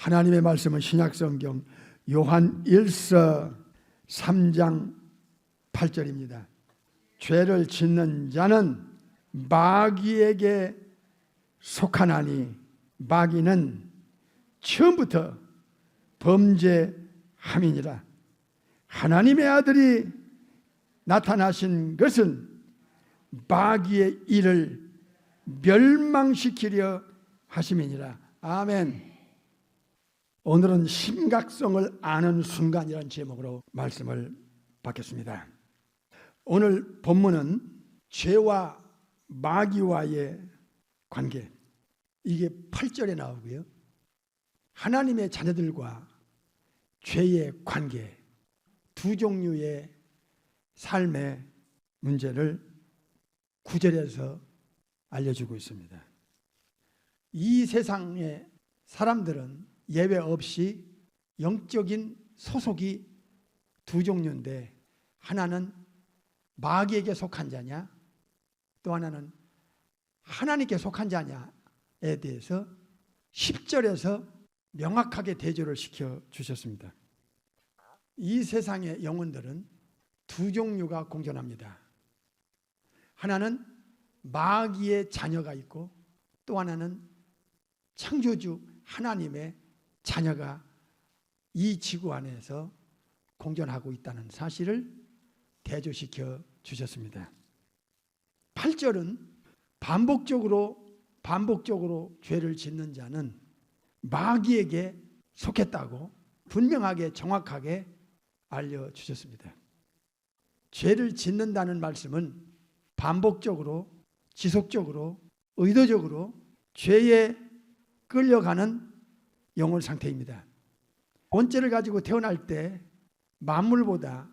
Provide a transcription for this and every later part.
하나님의 말씀은 신약성경 요한 1서 3장 8절입니다. 죄를 짓는 자는 마귀에게 속하나니 마귀는 처음부터 범죄함이니라. 하나님의 아들이 나타나신 것은 마귀의 일을 멸망시키려 하심이니라. 아멘. 오늘은 심각성을 아는 순간이라는 제목으로 말씀을 받겠습니다. 오늘 본문은 죄와 마귀와의 관계, 이게 8절에 나오고요. 하나님의 자녀들과 죄의 관계, 두 종류의 삶의 문제를 9절에서 알려주고 있습니다. 이 세상의 사람들은 예외 없이 영적인 소속이 두 종류인데, 하나는 마귀에게 속한 자냐, 또 하나는 하나님께 속한 자냐에 대해서 10절에서 명확하게 대조를 시켜 주셨습니다. 이 세상의 영혼들은 두 종류가 공존합니다. 하나는 마귀의 자녀가 있고, 또 하나는 창조주 하나님의 자녀가 이 지구 안에서 공존하고 있다는 사실을 대조시켜 주셨습니다. 8절은 반복적으로 죄를 짓는 자는 마귀에게 속했다고 분명하게 정확하게 알려주셨습니다. 죄를 짓는다는 말씀은 반복적으로, 지속적으로, 의도적으로 죄에 끌려가는 영혼 상태입니다. 본죄를 가지고 태어날 때 만물보다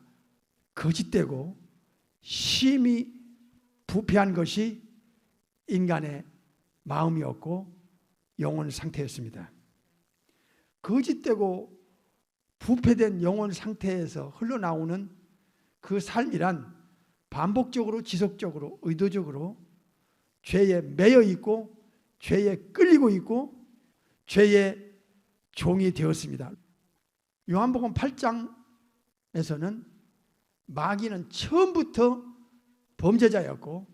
거짓되고 심히 부패한 것이 인간의 마음이었고 영혼 상태였습니다. 거짓되고 부패된 영혼 상태에서 흘러나오는 그 삶이란 반복적으로, 지속적으로, 의도적으로 죄에 매여 있고 죄에 끌리고 있고 죄의 종이 되었습니다. 요한복음 8장에서는 마귀는 처음부터 범죄자였고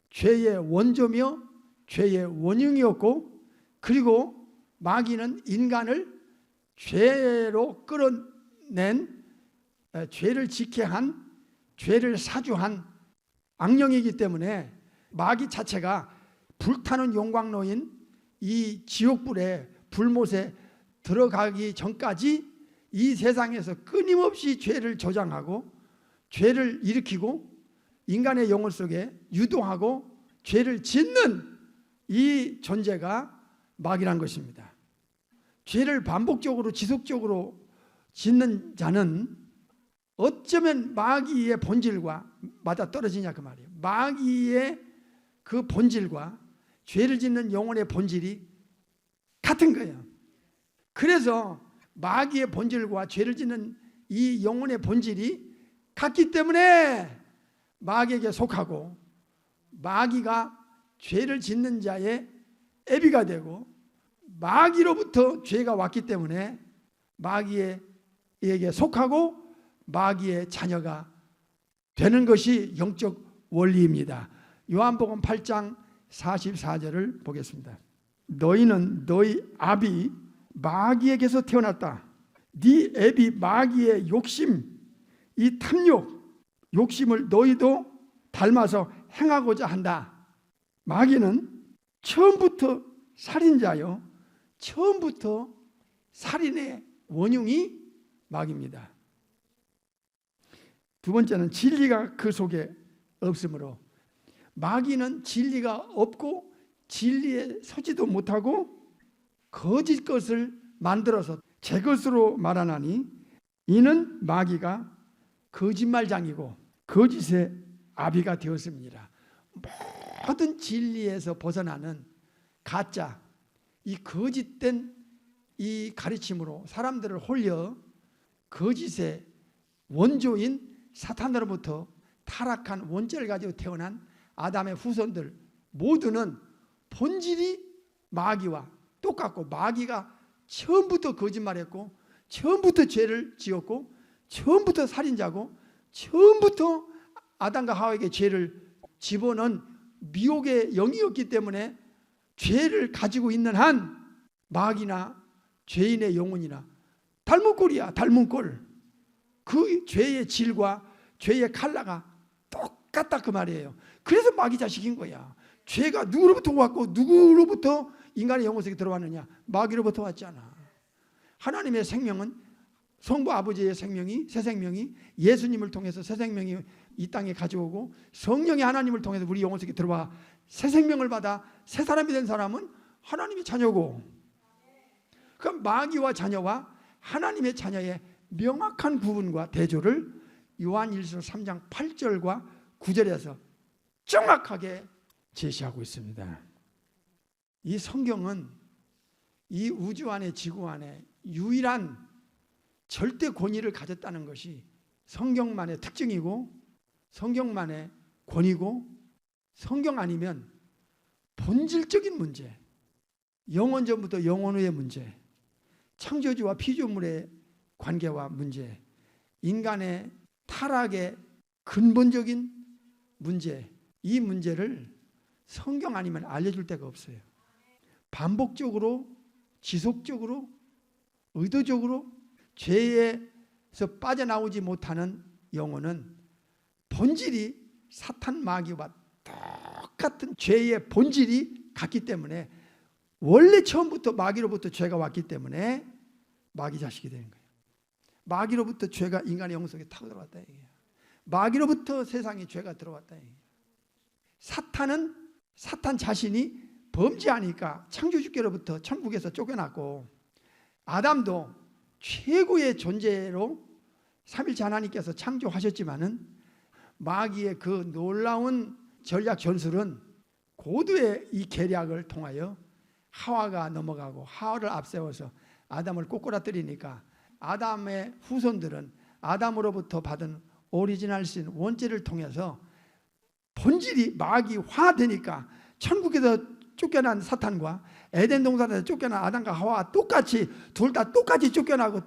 죄의 원조며 죄의 원흉이었고, 그리고 마귀는 인간을 죄로 끌어낸, 죄를 짓게 한, 죄를 사주한 악령이기 때문에 마귀 자체가 불타는 용광로인 이 지옥불에, 불못에 들어가기 전까지 이 세상에서 끊임없이 죄를 조장하고 죄를 일으키고 인간의 영혼 속에 유도하고 죄를 짓는 이 존재가 마귀란 것입니다. 죄를 반복적으로, 지속적으로 짓는 자는 어쩌면 마귀의 본질과 맞아떨어지냐 그 말이에요. 마귀의 그 본질과 죄를 짓는 영혼의 본질이 같은 거예요. 그래서 마귀의 본질과 죄를 짓는 이 영혼의 본질이 같기 때문에 마귀에게 속하고, 마귀가 죄를 짓는 자의 애비가 되고, 마귀로부터 죄가 왔기 때문에 마귀에게 속하고 마귀의 자녀가 되는 것이 영적 원리입니다. 요한복음 8장 44절을 보겠습니다. 너희는 너희 아비 마귀에게서 태어났다. 네 애비 마귀의 욕심, 이 탐욕, 욕심을 너희도 닮아서 행하고자 한다. 마귀는 처음부터 살인자요, 처음부터 살인의 원흉이 마귀입니다. 두 번째는 진리가 그 속에 없으므로, 마귀는 진리가 없고 진리에 서지도 못하고 거짓 것을 만들어서 제 것으로 말하나니 이는 마귀가 거짓말장이고 거짓의 아비가 되었습니다. 모든 진리에서 벗어나는 가짜, 이 거짓된 이 가르침으로 사람들을 홀려 거짓의 원조인 사탄으로부터 타락한 원죄를 가지고 태어난 아담의 후손들 모두는 본질이 마귀와 똑같고, 마귀가 처음부터 거짓말했고, 처음부터 죄를 지었고, 처음부터 살인자고, 처음부터 아담과 하와에게 죄를 집어넣은 미혹의 영이었기 때문에 죄를 가지고 있는 한 마귀나 죄인의 영혼이나 닮은 꼴이야. 닮은 꼴. 그 죄의 질과 죄의 칼라가 똑같다 그 말이에요. 그래서 마귀 자식인 거야. 죄가 누구로부터 왔고 누구로부터 인간의 영혼 속에 들어왔느냐? 마귀로부터 왔잖아. 하나님의 생명은 성부 아버지의 생명이, 새 생명이 예수님을 통해서 새 생명이 이 땅에 가져오고, 성령이 하나님을 통해서 우리 영혼 속에 들어와 새 생명을 받아 새 사람이 된 사람은 하나님의 자녀고, 그럼 마귀와 자녀와 하나님의 자녀의 명확한 구분과 대조를 요한일서 3장 8절과 9절에서 정확하게 제시하고 있습니다. 이 성경은 이 우주 안에, 지구 안에 유일한 절대 권위를 가졌다는 것이 성경만의 특징이고, 성경만의 권위고, 성경 아니면 본질적인 문제, 영원 전부터 영원 후의 문제, 창조주와 피조물의 관계와 문제, 인간의 타락의 근본적인 문제, 이 문제를 성경 아니면 알려줄 데가 없어요. 반복적으로, 지속적으로, 의도적으로 죄에서 빠져나오지 못하는 영혼은 본질이 사탄 마귀와 똑같은 죄의 본질이 같기 때문에, 원래 처음부터 마귀로부터 죄가 왔기 때문에 마귀 자식이 되는 거예요. 마귀로부터 죄가 인간의 영혼 속에 타고 들어왔다 얘기예요. 마귀로부터 세상에 죄가 들어왔다 얘기예요. 사탄은 사탄 자신이 범죄하니까 창조주께로부터 천국에서 쫓겨났고, 아담도 최고의 존재로 삼일체 하나님께서 창조하셨지만은 마귀의 그 놀라운 전략 전술은 고도의 이 계략을 통하여 하와가 넘어가고, 하와를 앞세워서 아담을 꼬꾸라뜨리니까 아담의 후손들은 아담으로부터 받은 오리지널 신, 원죄를 통해서 본질이 마귀화되니까 천국에서 쫓겨난 사탄과 에덴 동산에서 쫓겨난 아담과 하와가 똑같이, 둘 다 똑같이 쫓겨나고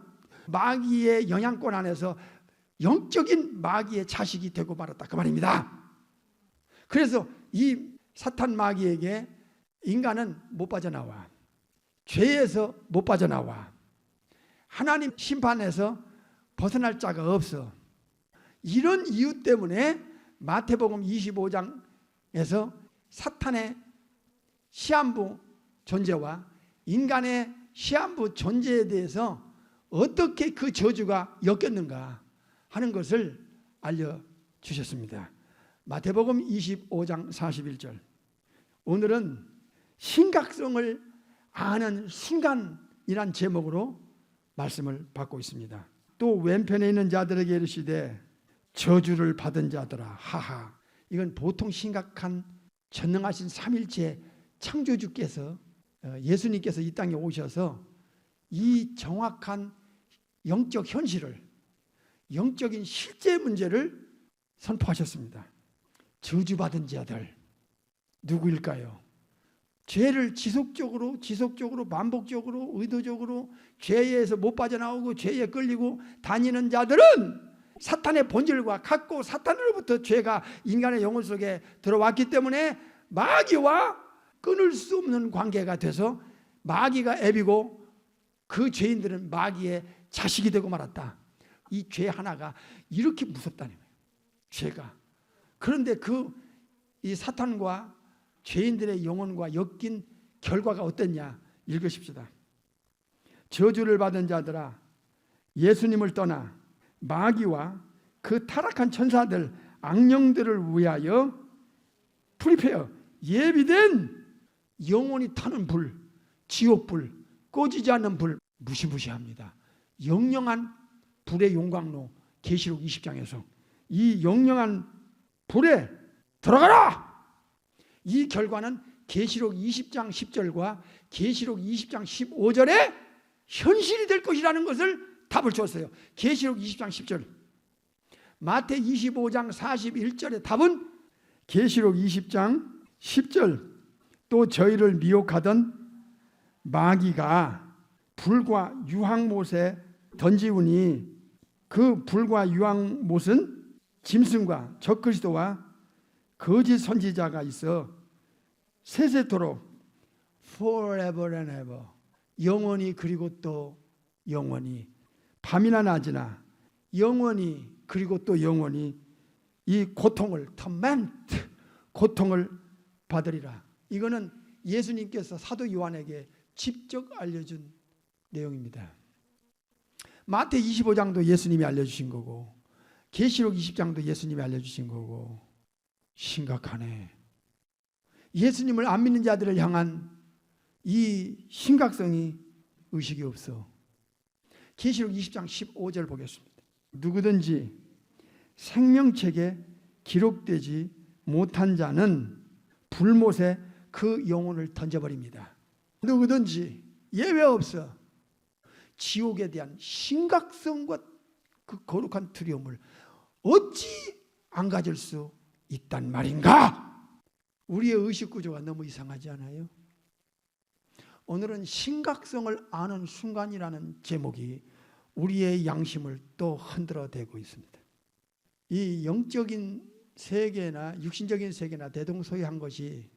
마귀의 영향권 안에서 영적인 마귀의 자식이 되고 말았다 그 말입니다. 그래서 이 사탄 마귀에게 인간은 못 빠져나와, 죄에서 못 빠져나와, 하나님 심판에서 벗어날 자가 없어. 이런 이유 때문에 마태복음 25장에서 사탄의 시한부 존재와 인간의 시한부 존재에 대해서 어떻게 그 저주가 엮였는가 하는 것을 알려주셨습니다. 마태복음 25장 41절. 오늘은 심각성을 아는 순간이란 제목으로 말씀을 받고 있습니다. 또 왼편에 있는 자들에게 이르시되 저주를 받은 자들아 하하. 이건 보통 심각한 전능하신 삼일체 창조주께서, 예수님께서 이 땅에 오셔서 이 정확한 영적 현실을, 영적인 실제 문제를 선포하셨습니다. 저주받은 자들 누구일까요? 죄를 지속적으로 반복적으로 의도적으로 죄에서 못 빠져나오고 죄에 끌리고 다니는 자들은 사탄의 본질과 같고, 사탄으로부터 죄가 인간의 영혼 속에 들어왔기 때문에 마귀와 끊을 수 없는 관계가 돼서 마귀가 애비고 그 죄인들은 마귀의 자식이 되고 말았다. 이 죄 하나가 이렇게 무섭다는 거예요. 죄가. 그런데 이 사탄과 죄인들의 영혼과 엮인 결과가 어땠냐? 읽으십시다. 저주를 받은 자들아 예수님을 떠나 마귀와 그 타락한 천사들, 악령들을 위하여 프리페어, 예비된 영원히 타는 불, 지옥불, 꺼지지 않는 불, 무시무시합니다. 영영한 불의 용광로, 계시록 20장에서 이 영영한 불에 들어가라! 이 결과는 계시록 20장 10절과 계시록 20장 15절에 현실이 될 것이라는 것을 답을 줬어요. 계시록 20장 10절. 마태 25장 41절의 답은 계시록 20장 10절. 또 저희를 미혹하던 마귀가 불과 유황못에 던지우니 그 불과 유황못은 짐승과 적그리스도와 거짓 선지자가 있어 세세토록 forever and ever 영원히 그리고 또 영원히 밤이나 낮이나 영원히 그리고 또 영원히 이 고통을 torment 고통을 받으리라. 이거는 예수님께서 사도 요한에게 직접 알려준 내용입니다. 마태 25장도 예수님이 알려주신 거고 계시록 20장도 예수님이 알려주신 거고 심각하네. 예수님을 안 믿는 자들을 향한 이 심각성이 의식이 없어. 계시록 20장 15절 보겠습니다. 누구든지 생명책에 기록되지 못한 자는 불못에 그 영혼을 던져버립니다. 누구든지 예외 없어. 지옥에 대한 심각성과 그 거룩한 두려움을 어찌 안 가질 수 있단 말인가? 우리의 의식구조가 너무 이상하지 않아요? 오늘은 심각성을 아는 순간이라는 제목이 우리의 양심을 또 흔들어 대고 있습니다. 이 영적인 세계나 육신적인 세계나 대동소이한 것이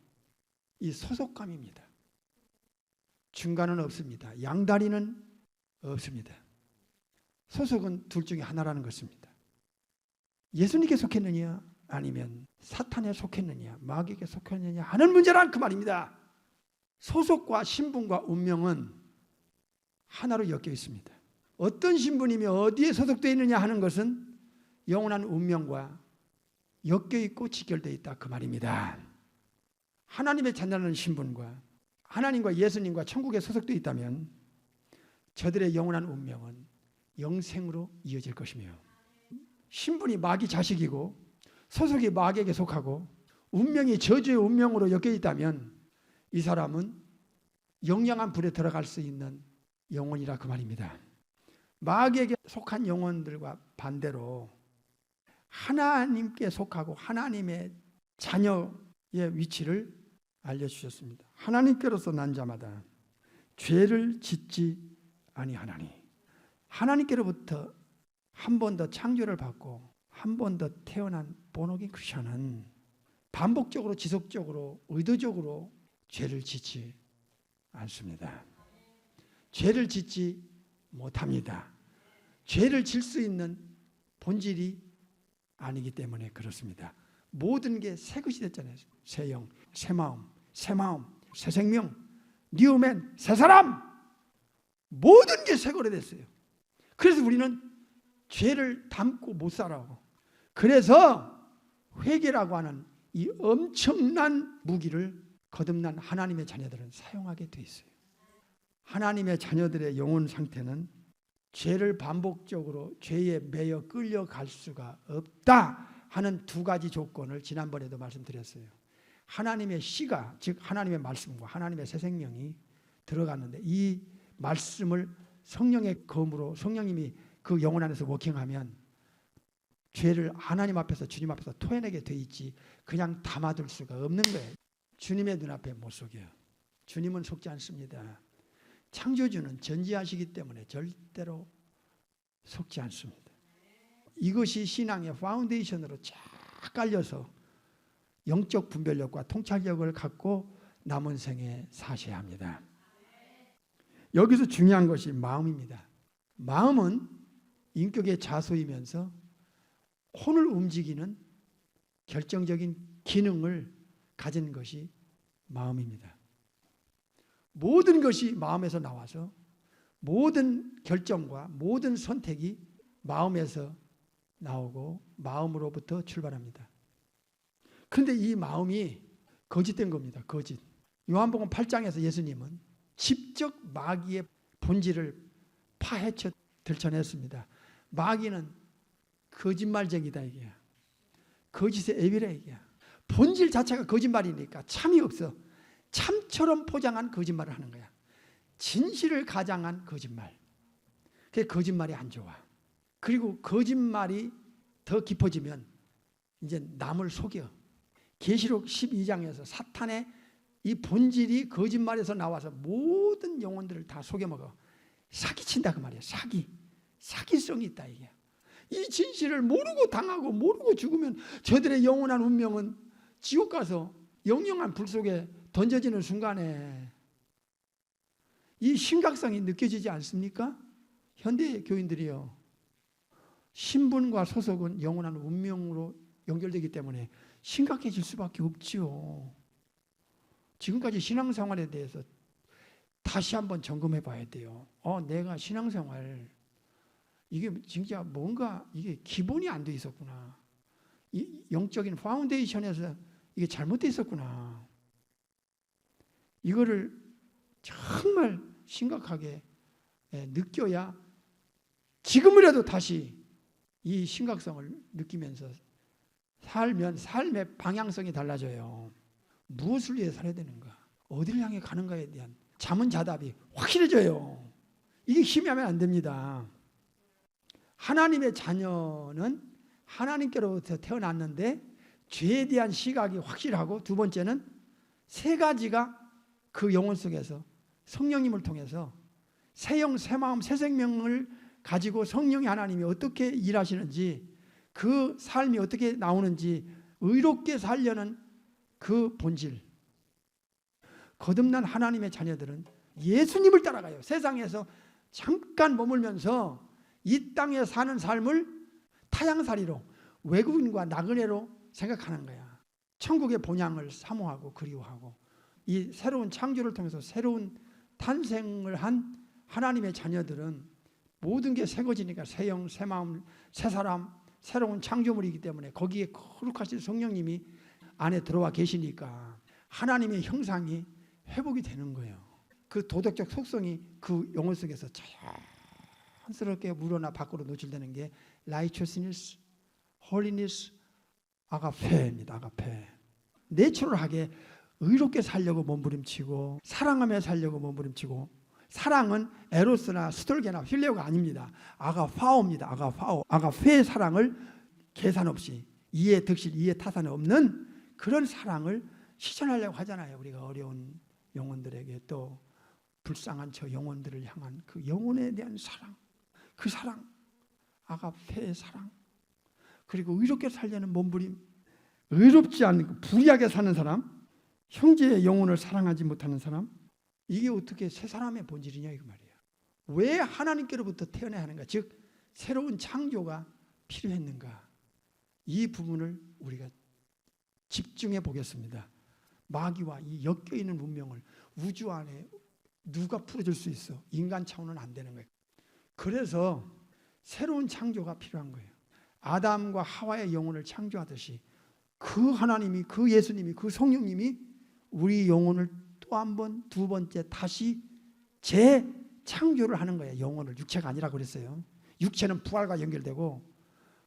이 소속감입니다. 중간은 없습니다. 양다리는 없습니다. 소속은 둘 중에 하나라는 것입니다. 예수님께 속했느냐 아니면 사탄에 속했느냐 마귀에게 속했느냐 하는 문제란 그 말입니다. 소속과 신분과 운명은 하나로 엮여 있습니다. 어떤 신분이며 어디에 소속되어 있느냐 하는 것은 영원한 운명과 엮여 있고 직결되어 있다 그 말입니다. 하나님의 자녀라는 신분과 하나님과 예수님과 천국에 소속되어 있다면 저들의 영원한 운명은 영생으로 이어질 것이며 신분이 마귀 자식이고 소속이 마귀에게 속하고 운명이 저주의 운명으로 엮여 있다면 이 사람은 영영한 불에 들어갈 수 있는 영혼이라 그 말입니다. 마귀에게 속한 영혼들과 반대로 하나님께 속하고 하나님의 자녀의 위치를 알려주셨습니다. 하나님께로서 난 자마다 죄를 짓지 아니하나니 하나님께로부터 한 번 더 창조를 받고 한 번 더 태어난 본어긴 크리스천은 반복적으로 지속적으로 의도적으로 죄를 짓지 않습니다. 죄를 짓지 못합니다. 죄를 질 수 있는 본질이 아니기 때문에 그렇습니다. 모든 게 새 것이 됐잖아요. 새 영, 새 마음, 새 생명, 뉴맨, 새 사람. 모든 게 새 거로 됐어요. 그래서 우리는 죄를 담고 못 살아요. 그래서 회개라고 하는 이 엄청난 무기를 거듭난 하나님의 자녀들은 사용하게 돼 있어요. 하나님의 자녀들의 영혼 상태는 죄를 반복적으로 죄에 매여 끌려갈 수가 없다 하는 두 가지 조건을 지난번에도 말씀드렸어요. 하나님의 씨가 즉 하나님의 말씀과 하나님의 새 생명이 들어갔는데 이 말씀을 성령의 검으로 성령님이 그 영혼 안에서 워킹하면 죄를 하나님 앞에서 주님 앞에서 토해내게 돼 있지 그냥 담아둘 수가 없는 거예요. 주님의 눈앞에 못 속여요. 주님은 속지 않습니다. 창조주는 전지하시기 때문에 절대로 속지 않습니다. 이것이 신앙의 파운데이션으로 쫙 깔려서 영적 분별력과 통찰력을 갖고 남은 생에 사셔야 합니다. 여기서 중요한 것이 마음입니다. 마음은 인격의 자소이면서 혼을 움직이는 결정적인 기능을 가진 것이 마음입니다. 모든 것이 마음에서 나와서 모든 결정과 모든 선택이 마음에서 나오고 마음으로부터 출발합니다. 그런데 이 마음이 거짓된 겁니다. 거짓. 요한복음 8장에서 예수님은 직접 마귀의 본질을 파헤쳐 들춰냈습니다. 마귀는 거짓말쟁이다 이게야. 거짓의 애비라 이게야. 본질 자체가 거짓말이니까 참이 없어. 참처럼 포장한 거짓말을 하는 거야. 진실을 가장한 거짓말. 그게 거짓말이 안 좋아. 그리고 거짓말이 더 깊어지면 이제 남을 속여. 계시록 12장에서 사탄의 이 본질이 거짓말에서 나와서 모든 영혼들을 다 속여먹어. 사기친다 그 말이에요. 사기성이 있다 이게. 이 진실을 모르고 당하고 모르고 죽으면 저들의 영원한 운명은 지옥 가서 영영한 불 속에 던져지는 순간에 이 심각성이 느껴지지 않습니까? 현대 교인들이요. 신분과 소속은 영원한 운명으로 연결되기 때문에 심각해질 수밖에 없지요. 지금까지 신앙생활에 대해서 다시 한번 점검해 봐야 돼요. 내가 신앙생활 이게 진짜 뭔가 이게 기본이 안 돼 있었구나. 이 영적인 파운데이션에서 이게 잘못돼 있었구나. 이거를 정말 심각하게 느껴야 지금이라도 다시 이 심각성을 느끼면서 살면 삶의 방향성이 달라져요. 무엇을 위해 살아야 되는가? 어디를 향해 가는가에 대한 자문자답이 확실해져요. 이게 희미하면 안 됩니다. 하나님의 자녀는 하나님께로부터 태어났는데 죄에 대한 시각이 확실하고, 두 번째는 세 가지가 그 영혼 속에서 성령님을 통해서 새 영, 새 마음, 새 생명을 가지고 성령의 하나님이 어떻게 일하시는지, 그 삶이 어떻게 나오는지 의롭게 살려는 그 본질. 거듭난 하나님의 자녀들은 예수님을 따라가요. 세상에서 잠깐 머물면서 이 땅에 사는 삶을 타향살이로, 외국인과 나그네로 생각하는 거야. 천국의 본향을 사모하고 그리워하고, 이 새로운 창조를 통해서 새로운 탄생을 한 하나님의 자녀들은 모든 게 새거지니까 새 영, 새 마음, 새 사람, 새로운 창조물이기 때문에 거기에 거룩하신 성령님이 안에 들어와 계시니까 하나님의 형상이 회복이 되는 거예요. 그 도덕적 속성이 그 영혼 속에서 자연스럽게 물어나 밖으로 노출되는 게 righteousness, holiness, 아가페입니다. 아가페. 내추럴하게 의롭게 살려고 몸부림치고 사랑하며 살려고 몸부림치고, 사랑은 에로스나 스톨게나 필레오가 아닙니다. 아가파오입니다. 아가파오. 아가페의 사랑을 계산 없이, 이해 득실, 이해 타산 없는 그런 사랑을 실천하려고 하잖아요. 우리가 어려운 영혼들에게, 또 불쌍한 저 영혼들을 향한 그 영혼에 대한 사랑, 그 사랑, 아가페의 사랑, 그리고 의롭게 살려는 몸부림. 의롭지 않고 불의하게 사는 사람, 형제의 영혼을 사랑하지 못하는 사람, 이게 어떻게 새 사람의 본질이냐 이거 말이에요. 왜 하나님께로부터 태어나야 하는가, 즉 새로운 창조가 필요했는가, 이 부분을 우리가 집중해 보겠습니다. 마귀와 이 엮여있는 운명을 우주 안에 누가 풀어줄 수 있어? 인간 차원은 안 되는 거예요. 그래서 새로운 창조가 필요한 거예요. 아담과 하와의 영혼을 창조하듯이 그 하나님이, 그 예수님이, 그 성령님이 우리 영혼을 또 한 번, 두 번째 다시 재창조를 하는 거예요. 영혼을, 육체가 아니라고 그랬어요. 육체는 부활과 연결되고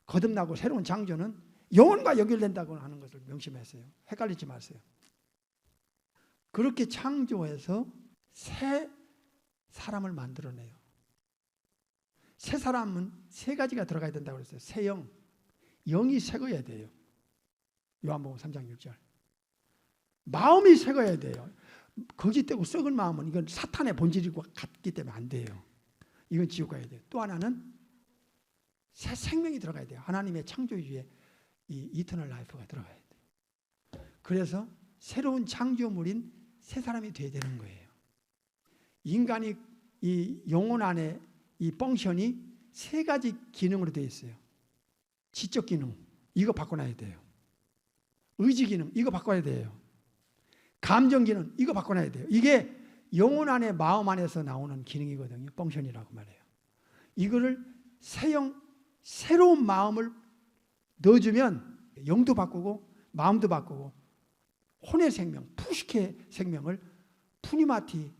거듭나고 새로운 창조는 영혼과 연결된다고 하는 것을 명심하세요. 헷갈리지 마세요. 그렇게 창조해서 새 사람을 만들어내요. 새 사람은 세 가지가 들어가야 된다고 그랬어요. 새 영, 영이 새거야 돼요. 요한복음 3장 6절. 마음이 새거야 돼요. 거짓되고 썩은 마음은 이건 사탄의 본질이고 같기 때문에 안 돼요. 이건 지옥 가야 돼요. 또 하나는 새 생명이 들어가야 돼요. 하나님의 창조주의 이 이터널 라이프가 들어가야 돼요. 그래서 새로운 창조물인 새 사람이 돼야 되는 거예요. 인간이 이 영혼 안에 이 펑션이 세 가지 기능으로 되어 있어요. 지적 기능, 이거 바꿔놔야 돼요. 의지 기능, 이거 바꿔야 돼요. 감정 기능, 이거 바꿔놔야 돼요. 이게 영혼 안에, 마음 안에서 나오는 기능이거든요. 펑션이라고 말해요. 이거를 새로운 마음을 넣어주면 영도 바꾸고 마음도 바꾸고 혼의 생명, 푸시케 생명을 푸니마티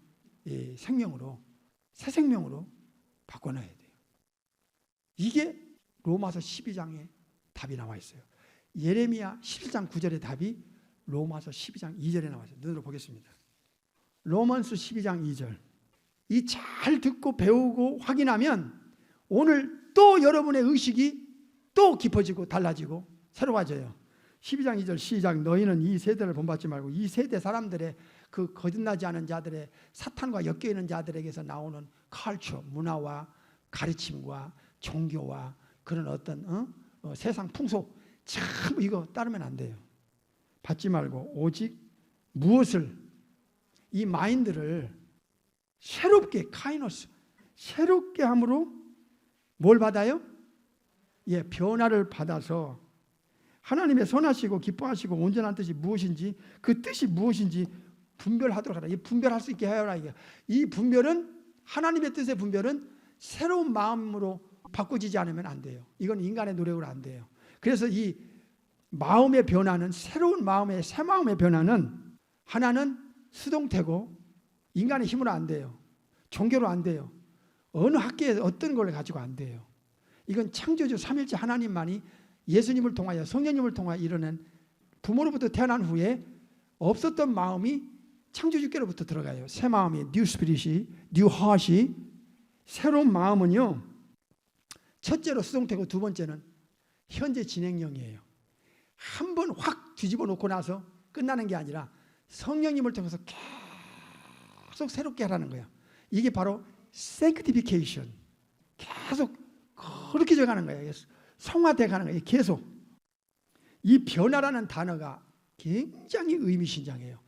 생명으로, 새 생명으로 바꿔놔야 돼요. 이게 로마서 12장에 답이 나와 있어요. 예레미야 17장 9절의 답이 로마서 12장 2절에 나와 있어요. 눈으로 보겠습니다. 로마서 12장 2절. 이 잘 듣고 배우고 확인하면 오늘 또 여러분의 의식이 또 깊어지고 달라지고 새로워져요. 12장 2절 시작. 너희는 이 세대를 본받지 말고 이 세대 사람들의 그 거듭나지 않은 자들의 사탄과 엮여 있는 자들에게서 나오는 컬처, 문화와 가르침과 종교와 그런 어떤 세상 풍속 참 이거 따르면 안 돼요. 받지 말고 오직 무엇을 이 마인드를 새롭게 카이노스 새롭게 함으로 뭘 받아요? 예, 변화를 받아서 하나님의 선하시고 기뻐하시고 온전한 뜻이 무엇인지 그 뜻이 무엇인지 분별하도록 하라. 이 분별할 수 있게 하여라. 이 분별은 하나님의 뜻의 분별은 새로운 마음으로 바꿔지지 않으면 안 돼요. 이건 인간의 노력으로 안 돼요. 그래서 이 마음의 변화는 새로운 마음의 새 마음의 변화는 하나는 수동태고 인간의 힘으로 안 돼요. 종교로 안 돼요. 어느 학계에서 어떤 걸 가지고 안 돼요. 이건 창조주 삼일째 하나님만이 예수님을 통하여 성령님을 통하여 이뤄낸 부모로부터 태어난 후에 없었던 마음이 창조주께로부터 들어가요. 새 마음이 뉴 스피릿이 뉴 하트이 새로운 마음은요. 첫째로 수동태고 두 번째는 현재 진행형이에요. 한 번 확 뒤집어 놓고 나서 끝나는 게 아니라 성령님을 통해서 계속 새롭게 하라는 거예요. 이게 바로 sanctification. 계속 그렇게 돼가는 거예요. 성화돼 가는 거예요. 계속. 이 변화라는 단어가 굉장히 의미심장해요.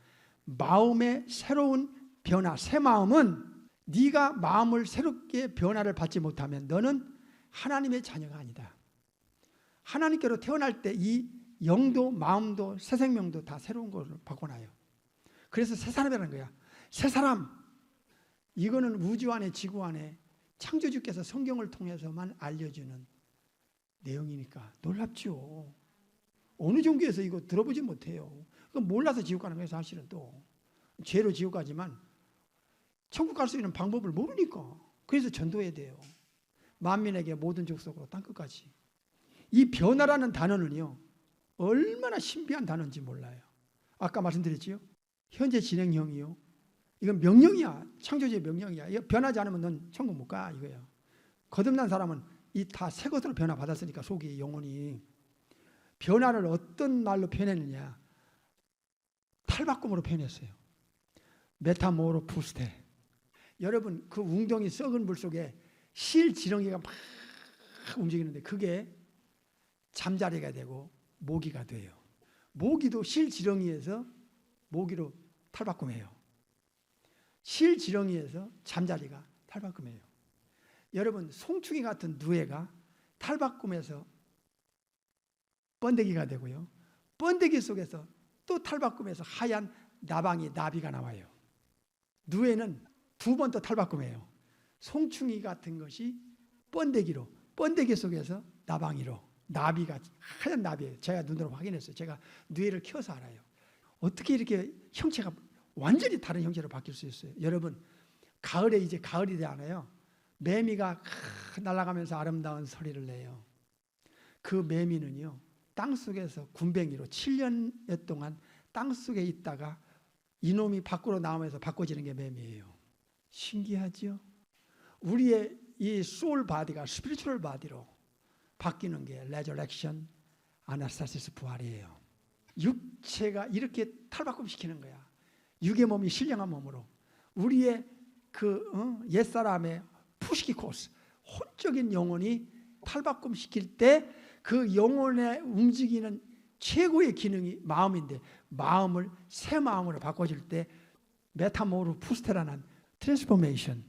마음의 새로운 변화, 새 마음은 네가 마음을 새롭게 변화를 받지 못하면 너는 하나님의 자녀가 아니다. 하나님께로 태어날 때 이 영도 마음도 새 생명도 다 새로운 걸로 바꿔놔요. 그래서 새 사람이라는 거야. 새 사람. 이거는 우주 안에 지구 안에 창조주께서 성경을 통해서만 알려주는 내용이니까 놀랍죠. 어느 종교에서 이거 들어보지 못해요. 그건 몰라서 지옥 가는 거예요. 사실은 또 죄로 지옥 가지만 천국 갈 수 있는 방법을 모르니까. 그래서 전도해야 돼요. 만민에게 모든 족속으로 땅끝까지. 이 변화라는 단어는요 얼마나 신비한 단어인지 몰라요. 아까 말씀드렸지요. 현재 진행형이요. 이건 명령이야. 창조주의 명령이야. 이거 변하지 않으면 넌 천국 못 가 이거예요. 거듭난 사람은 이 다 새 것으로 변화받았으니까 속이 영혼이. 변화를 어떤 말로 표현했느냐. 탈바꿈으로 표현했어요. 메타모르푸스테. 여러분 그 웅덩이 썩은 물 속에 실 지렁이가 막 움직이는데 그게 잠자리가 되고 모기가 돼요. 모기도 실 지렁이에서 모기로 탈바꿈해요. 실 지렁이에서 잠자리가 탈바꿈해요. 여러분 송충이 같은 누에가 탈바꿈해서 번데기가 되고요. 번데기 속에서 또 탈바꿈해서 하얀 나방이 나비가 나와요. 누에는 두 번 더 탈바꿈해요. 송충이 같은 것이 번데기로, 번데기 속에서 나방이로, 나비가 하얀 나비예요. 제가 눈으로 확인했어요. 제가 누에를 키워서 알아요. 어떻게 이렇게 형체가 완전히 다른 형체로 바뀔 수 있어요. 여러분 가을에 이제 가을이 되잖아요. 매미가 날아가면서 아름다운 소리를 내요. 그 매미는요 땅속에서 군뱅이로 7년 동안 땅속에 있다가 이놈이 밖으로 나오면서 바꿔지는 게 매미예요. 신기하죠? 우리의 이 소울 바디가 스피리추얼 바디로 바뀌는 게 레저렉션, 아나스타시스 부활이에요. 육체가 이렇게 탈바꿈시키는 거야. 육의 몸이 신령한 몸으로 우리의 그 옛사람의 푸시키코스 혼적인 영혼이 탈바꿈시킬 때 그 영혼에 움직이는 최고의 기능이 마음인데 마음을 새 마음으로 바꿔줄 때 메타모르푸스테라는 트랜스포메이션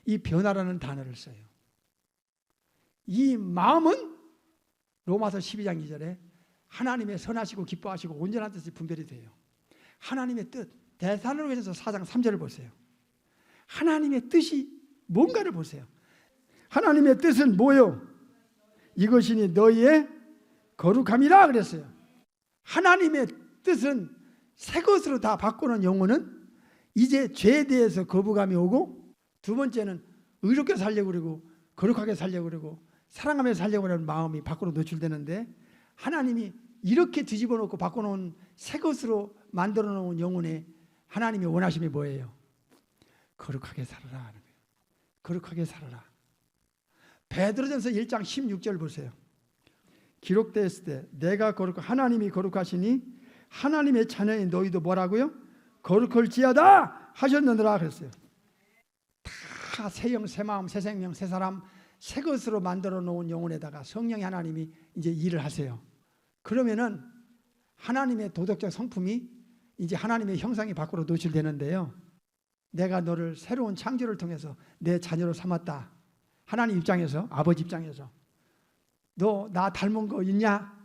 이 변화라는 단어를 써요. 이 마음은 로마서 12장 2절에 하나님의 선하시고 기뻐하시고 온전한 뜻이 분별이 돼요. 하나님의 뜻 데살로니가서 4장 3절을 보세요. 하나님의 뜻이 뭔가를 보세요. 하나님의 뜻은 뭐요? 이것이니 너희의 거룩함이라 그랬어요. 하나님의 뜻은 새 것으로 다 바꾸는 영혼은 이제 죄에 대해서 거부감이 오고 두 번째는 의롭게 살려고 그러고 거룩하게 살려고 그러고 사랑하며 살려고 하는 마음이 밖으로 노출되는데 하나님이 이렇게 뒤집어 놓고 바꿔놓은 새 것으로 만들어 놓은 영혼에 하나님이 원하심이 뭐예요? 거룩하게 살아라 하는 거예요. 거룩하게 살아라. 베드로전서 1장 16절 보세요. 기록되었을 때 내가 거룩 하나님이 거룩하시니 하나님의 자녀인 너희도 뭐라고요? 거룩할지어다 하셨느니라 그랬어요. 다 새 영, 새 마음, 새 생명, 새 사람, 새 것으로 만들어 놓은 영혼에다가 성령의 하나님이 이제 일을 하세요. 그러면은 하나님의 도덕적 성품이 이제 하나님의 형상이 밖으로 노출되는데요. 내가 너를 새로운 창조를 통해서 내 자녀로 삼았다. 하나님 입장에서, 아버지 입장에서 너 나 닮은 거 있냐?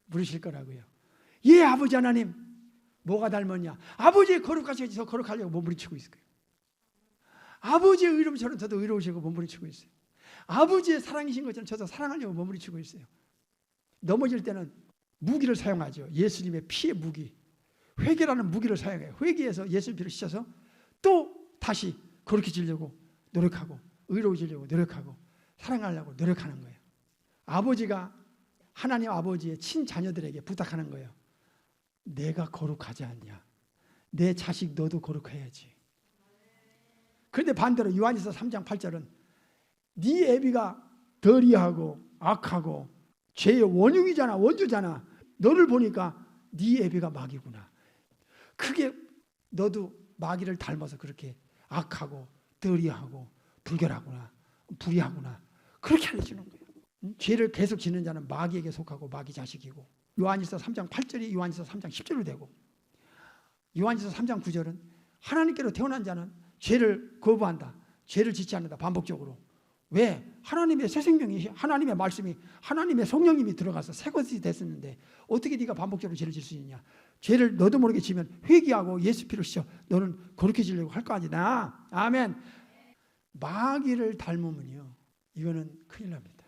물으실 거라고요. 예, 아버지 하나님. 뭐가 닮았냐? 아버지의 거룩하시지 저 거룩하려고 몸부림치고 있을 거예요. 아버지의 의로움처럼 저도 의로우시고 몸부림치고 있어요. 아버지의 사랑이신 것처럼 저도 사랑하려고 몸부림치고 있어요. 넘어질 때는 무기를 사용하죠. 예수님의 피의 무기. 회개라는 무기를 사용해요. 회개해서 예수님 피를 씻어서 또 다시 거룩해지려고 노력하고 의로워지려고 노력하고 사랑하려고 노력하는 거예요. 아버지가 하나님 아버지의 친자녀들에게 부탁하는 거예요. 내가 거룩하지 않냐? 내 자식 너도 거룩해야지. 그런데 반대로 요한일서 3장 8절은 네 애비가 더리하고 악하고 죄의 원흉이잖아, 원조잖아. 너를 보니까 네 애비가 마귀구나. 그게 너도 마귀를 닮아서 그렇게 악하고 더리하고 불결하구나, 불의하구나. 그렇게 알려주는 거예요. 죄를 계속 짓는 자는 마귀에게 속하고 마귀 자식이고, 요한일서 3장 8절이 요한일서 3장 10절로 되고, 요한일서 3장 9절은 하나님께로 태어난 자는 죄를 거부한다, 죄를 짓지 않는다. 반복적으로. 왜? 하나님의 새 생명이, 하나님의 말씀이, 하나님의 성령님이 들어가서 새 것이 됐었는데 어떻게 네가 반복적으로 죄를 질 수 있냐? 죄를 너도 모르게 지면 회개하고 예수 피를 씌워 너는 거룩해지려고 할 거 아니냐? 아멘. 마귀를 닮으면요, 이거는 큰일 납니다.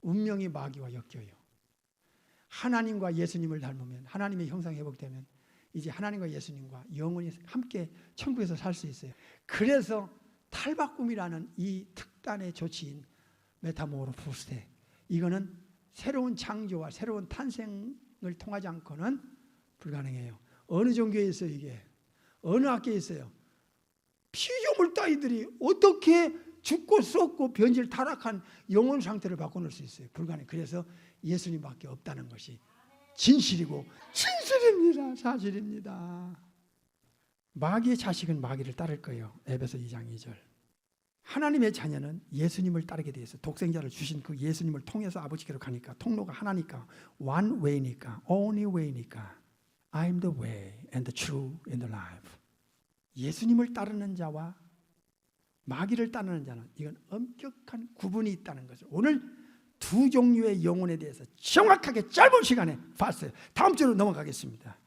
운명이 마귀와 엮여요. 하나님과 예수님을 닮으면, 하나님의 형상이 회복되면 이제 하나님과 예수님과 영원히 함께 천국에서 살 수 있어요. 그래서 탈바꿈이라는 이 특단의 조치인 메타모르포세, 이거는 새로운 창조와 새로운 탄생을 통하지 않고는 불가능해요. 어느 종교에 있어요 이게? 어느 학교에 있어요? 피조물 따위들이 어떻게 죽고 썩고 변질 타락한 영혼 상태를 바꿔놓을 수 있어요? 불가능해요. 그래서 예수님밖에 없다는 것이 진실이고 진실입니다. 사실입니다. 마귀의 자식은 마귀를 따를 거예요. 에베소 2장 2절. 하나님의 자녀는 예수님을 따르게 되어 있어요. 독생자를 주신 그 예수님을 통해서 아버지께로 가니까, 통로가 하나니까, one way니까, only way니까, I'm the way and the truth and the life. 예수님을 따르는 자와 마귀를 따르는 자는 이건 엄격한 구분이 있다는 거죠. 오늘 두 종류의 영혼에 대해서 정확하게 짧은 시간에 봤어요. 다음 주로 넘어가겠습니다.